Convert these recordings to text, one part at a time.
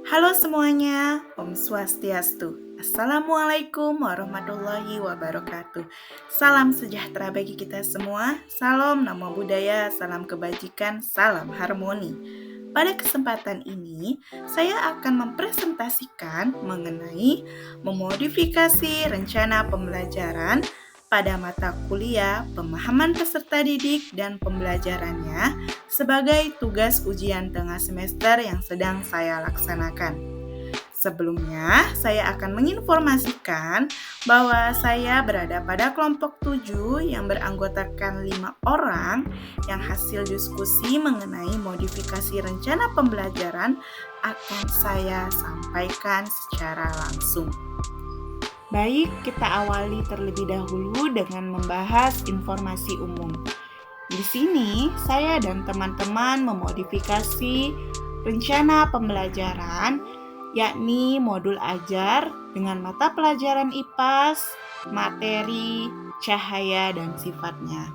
Halo semuanya, Om Swastiastu. Assalamualaikum warahmatullahi wabarakatuh. Salam sejahtera bagi kita semua. Salam Namo Buddhaya, salam kebajikan, salam harmoni. Pada kesempatan ini, saya akan mempresentasikan mengenai memodifikasi rencana pembelajaran pada mata kuliah pemahaman peserta didik dan pembelajarannya sebagai tugas ujian tengah semester yang sedang saya laksanakan. Sebelumnya, saya akan menginformasikan bahwa saya berada pada kelompok 7 yang beranggotakan 5 orang yang hasil diskusi mengenai modifikasi rencana pembelajaran akan saya sampaikan secara langsung. Baik, kita awali terlebih dahulu dengan membahas informasi umum. Di sini, saya dan teman-teman memodifikasi rencana pembelajaran, yakni modul ajar dengan mata pelajaran IPAS, materi, cahaya, dan sifatnya.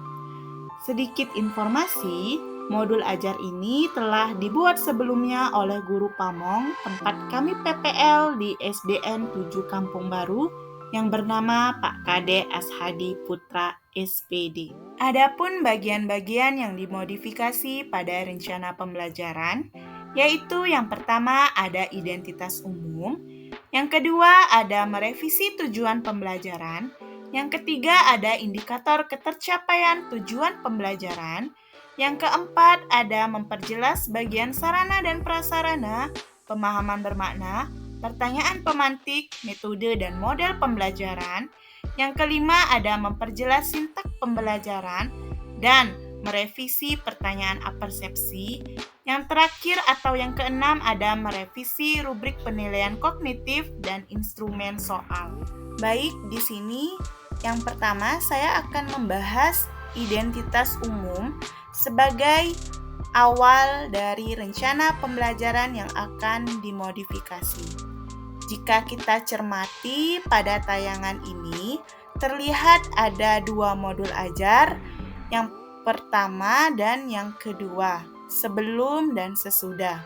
Sedikit informasi, modul ajar ini telah dibuat sebelumnya oleh guru Pamong, tempat kami PPL di SDN 7 Kampung Baru, yang bernama Pak Kade Ashadi Putra SPD. Adapun bagian-bagian yang dimodifikasi pada rencana pembelajaran, yaitu yang pertama ada identitas umum, yang kedua ada merevisi tujuan pembelajaran, yang ketiga ada indikator ketercapaian tujuan pembelajaran, yang keempat ada memperjelas bagian sarana dan prasarana, pemahaman bermakna, pertanyaan pemantik, metode dan model pembelajaran. Yang kelima ada memperjelas sintak pembelajaran dan merevisi pertanyaan apersepsi. Yang terakhir atau yang keenam ada merevisi rubrik penilaian kognitif dan instrumen soal. Baik, di sini yang pertama saya akan membahas identitas umum sebagai awal dari rencana pembelajaran yang akan dimodifikasi. Jika kita cermati pada tayangan ini, terlihat ada 2 modul ajar, yang pertama dan yang kedua, sebelum dan sesudah.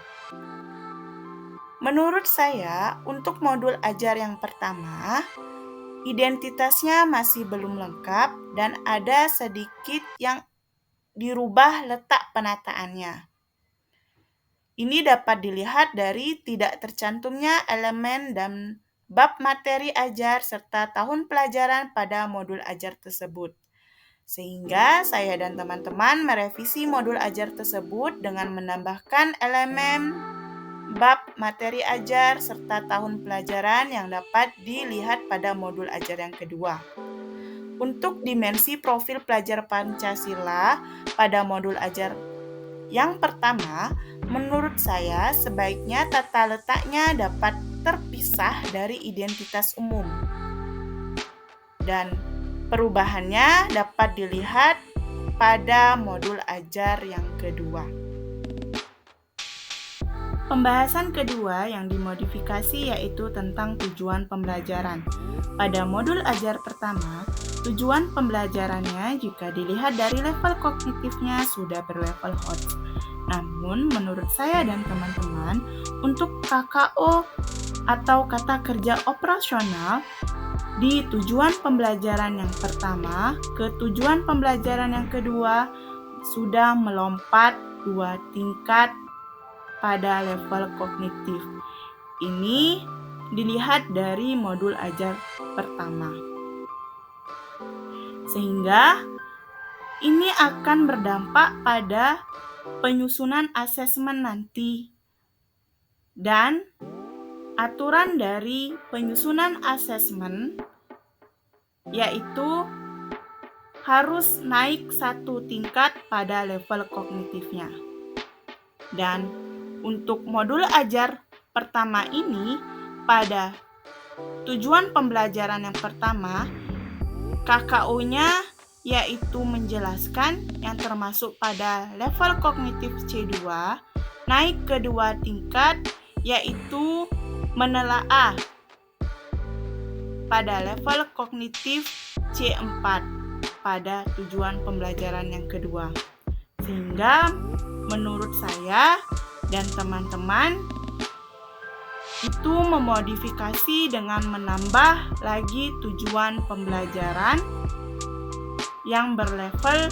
Menurut saya, untuk modul ajar yang pertama, identitasnya masih belum lengkap dan ada sedikit yang dirubah letak penataannya. Ini dapat dilihat dari tidak tercantumnya elemen dan bab materi ajar serta tahun pelajaran pada modul ajar tersebut. Sehingga saya dan teman-teman merevisi modul ajar tersebut dengan menambahkan elemen bab materi ajar serta tahun pelajaran yang dapat dilihat pada modul ajar yang kedua. Untuk dimensi profil pelajar Pancasila pada modul ajar yang pertama, menurut saya sebaiknya tata letaknya dapat terpisah dari identitas umum. Dan perubahannya dapat dilihat pada modul ajar yang kedua. Pembahasan kedua yang dimodifikasi yaitu tentang tujuan pembelajaran. Pada modul ajar pertama, tujuan pembelajarannya jika dilihat dari level kognitifnya sudah berlevel hot. Namun menurut saya dan teman-teman, untuk KKO atau kata kerja operasional di tujuan pembelajaran yang pertama ke tujuan pembelajaran yang kedua sudah melompat 2 tingkat pada level kognitif. Ini dilihat dari modul ajar pertama. Sehingga ini akan berdampak pada penyusunan asesmen nanti dan aturan dari penyusunan asesmen yaitu harus naik 1 tingkat pada level kognitifnya. Dan untuk modul ajar pertama ini pada tujuan pembelajaran yang pertama, KKO-nya yaitu menjelaskan yang termasuk pada level kognitif C2 naik ke 2 tingkat yaitu menelaah pada level kognitif C4 pada tujuan pembelajaran yang kedua. Sehingga menurut saya dan teman-teman itu memodifikasi dengan menambah lagi tujuan pembelajaran yang berlevel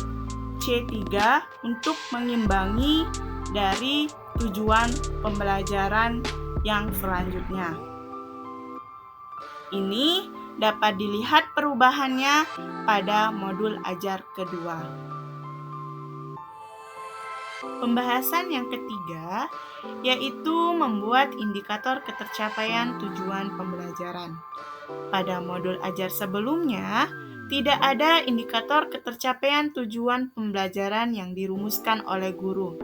C3 untuk mengimbangi dari tujuan pembelajaran yang selanjutnya. Ini dapat dilihat perubahannya pada modul ajar kedua. Pembahasan yang ketiga yaitu membuat indikator ketercapaian tujuan pembelajaran. Pada modul ajar sebelumnya, tidak ada indikator ketercapaian tujuan pembelajaran yang dirumuskan oleh guru.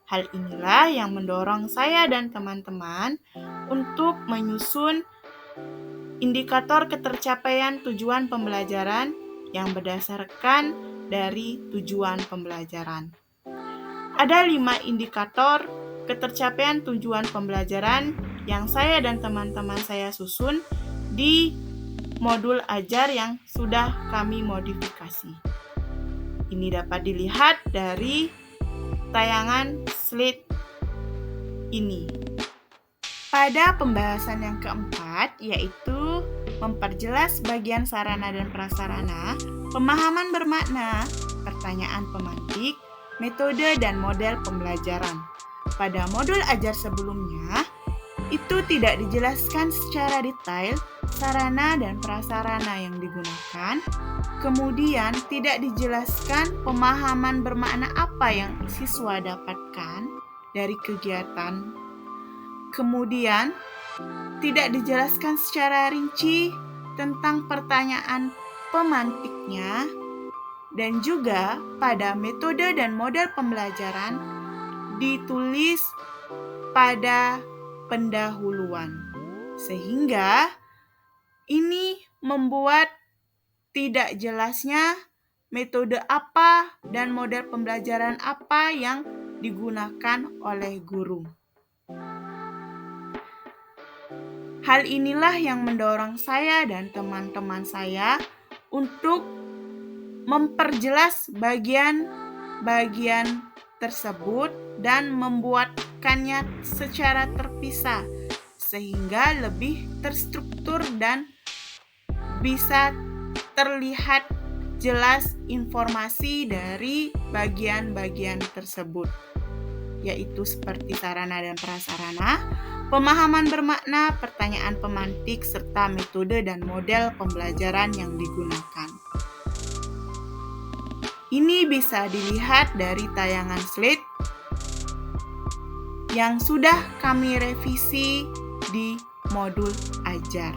Hal inilah yang mendorong saya dan teman-teman untuk menyusun indikator ketercapaian tujuan pembelajaran yang berdasarkan dari tujuan pembelajaran. Ada 5 indikator ketercapaian tujuan pembelajaran yang saya dan teman-teman saya susun di modul ajar yang sudah kami modifikasi. Ini dapat dilihat dari tayangan slide ini. Pada pembahasan yang keempat, yaitu memperjelas bagian sarana dan prasarana, pemahaman bermakna, pertanyaan pemantik, metode dan model pembelajaran. Pada modul ajar sebelumnya, itu tidak dijelaskan secara detail sarana dan prasarana yang digunakan. Kemudian tidak dijelaskan pemahaman bermakna apa yang siswa dapatkan dari kegiatan. Kemudian tidak dijelaskan secara rinci tentang pertanyaan pemantiknya. Dan juga pada metode dan model pembelajaran ditulis pada pendahuluan. Sehingga ini membuat tidak jelasnya metode apa dan model pembelajaran apa yang digunakan oleh guru. Hal inilah yang mendorong saya dan teman-teman saya untuk memperjelas bagian-bagian tersebut dan membuatkannya secara terpisah sehingga lebih terstruktur dan bisa terlihat jelas informasi dari bagian-bagian tersebut, yaitu seperti sarana dan prasarana, pemahaman bermakna, pertanyaan pemantik, serta metode dan model pembelajaran yang digunakan. Ini bisa dilihat dari tayangan slide yang sudah kami revisi di modul ajar.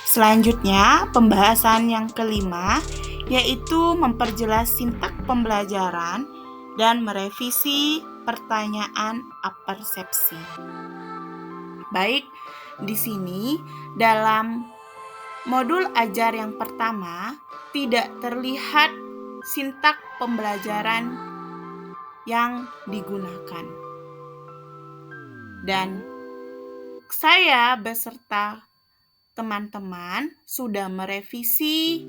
Selanjutnya, pembahasan yang kelima yaitu memperjelas sintak pembelajaran dan merevisi pertanyaan apersepsi. Baik, di sini dalam modul ajar yang pertama tidak terlihat sintak pembelajaran yang digunakan. Dan saya beserta teman-teman sudah merevisi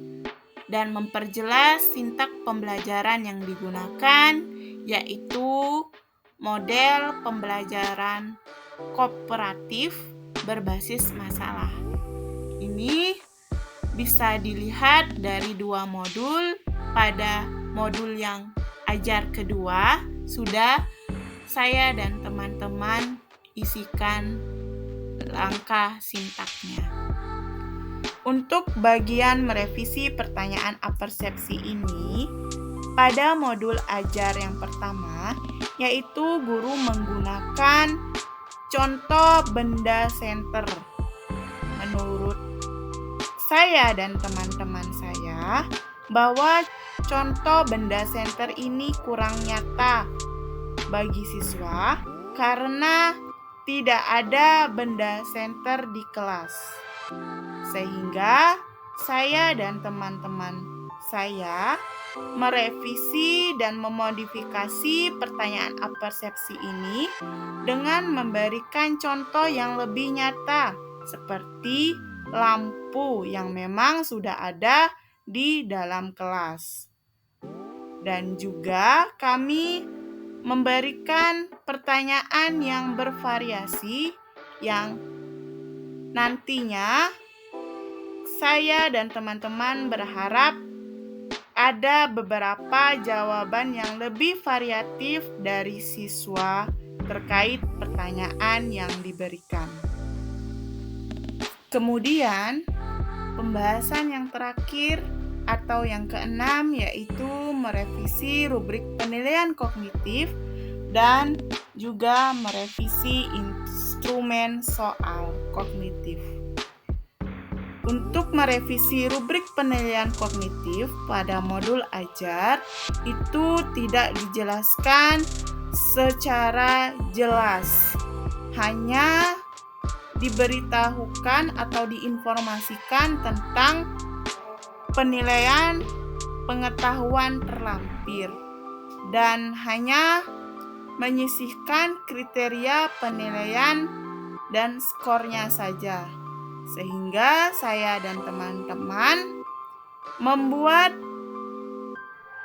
dan memperjelas sintak pembelajaran yang digunakan, yaitu model pembelajaran kooperatif berbasis masalah. Ini bisa dilihat dari 2 modul. Pada modul yang ajar kedua sudah saya dan teman-teman isikan langkah sintaknya. Untuk bagian merevisi pertanyaan apersepsi ini, pada modul ajar yang pertama, yaitu guru menggunakan contoh benda center. Menurut saya dan teman-teman saya, bahwa contoh benda center ini kurang nyata bagi siswa karena tidak ada benda center di kelas. Sehingga saya dan teman-teman saya merevisi dan memodifikasi pertanyaan apersepsi ini dengan memberikan contoh yang lebih nyata seperti lampu yang memang sudah ada di dalam kelas. Dan juga kami memberikan pertanyaan yang bervariasi yang nantinya saya dan teman-teman berharap ada beberapa jawaban yang lebih variatif dari siswa terkait pertanyaan yang diberikan. Kemudian, pembahasan yang terakhir atau yang keenam yaitu merevisi rubrik penilaian kognitif dan juga merevisi instrumen soal kognitif. Untuk merevisi rubrik penilaian kognitif pada modul ajar itu tidak dijelaskan secara jelas, hanya diberitahukan atau diinformasikan tentang penilaian pengetahuan terlampir dan hanya menyisihkan kriteria penilaian dan skornya saja. Sehingga saya dan teman-teman membuat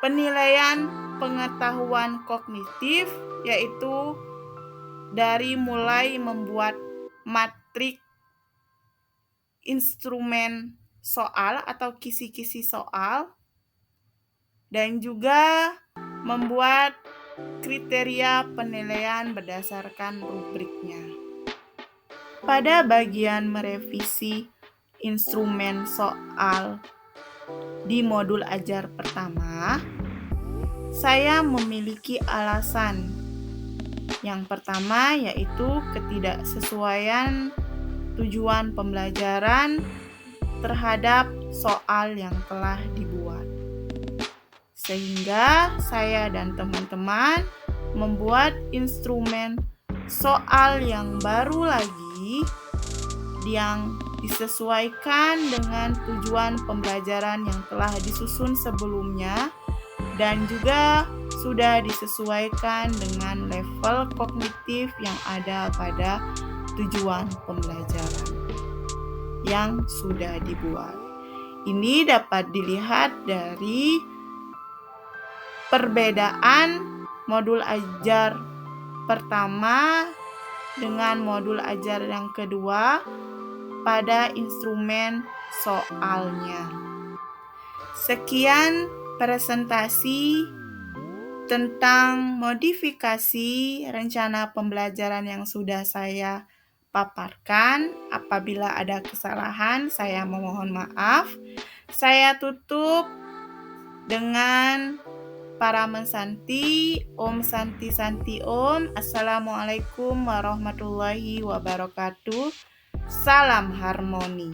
penilaian pengetahuan kognitif, yaitu dari mulai membuat matrik instrumen soal atau kisi-kisi soal, dan juga membuat kriteria penilaian berdasarkan rubriknya. Pada bagian merevisi instrumen soal di modul ajar pertama, saya memiliki alasan. Yang pertama yaitu ketidaksesuaian tujuan pembelajaran terhadap soal yang telah dibuat. Sehingga saya dan teman-teman membuat instrumen soal yang baru lagi yang disesuaikan dengan tujuan pembelajaran yang telah disusun sebelumnya dan juga sudah disesuaikan dengan level kognitif yang ada pada tujuan pembelajaran yang sudah dibuat. Ini dapat dilihat dari perbedaan modul ajar pertama dengan modul ajar yang kedua pada instrumen soalnya. Sekian presentasi tentang modifikasi rencana pembelajaran yang sudah saya paparkan. Apabila ada kesalahan, saya memohon maaf. Saya tutup dengan Paraman Santi, Om Santi Santi Om. Assalamualaikum warahmatullahi wabarakatuh. Salam harmoni.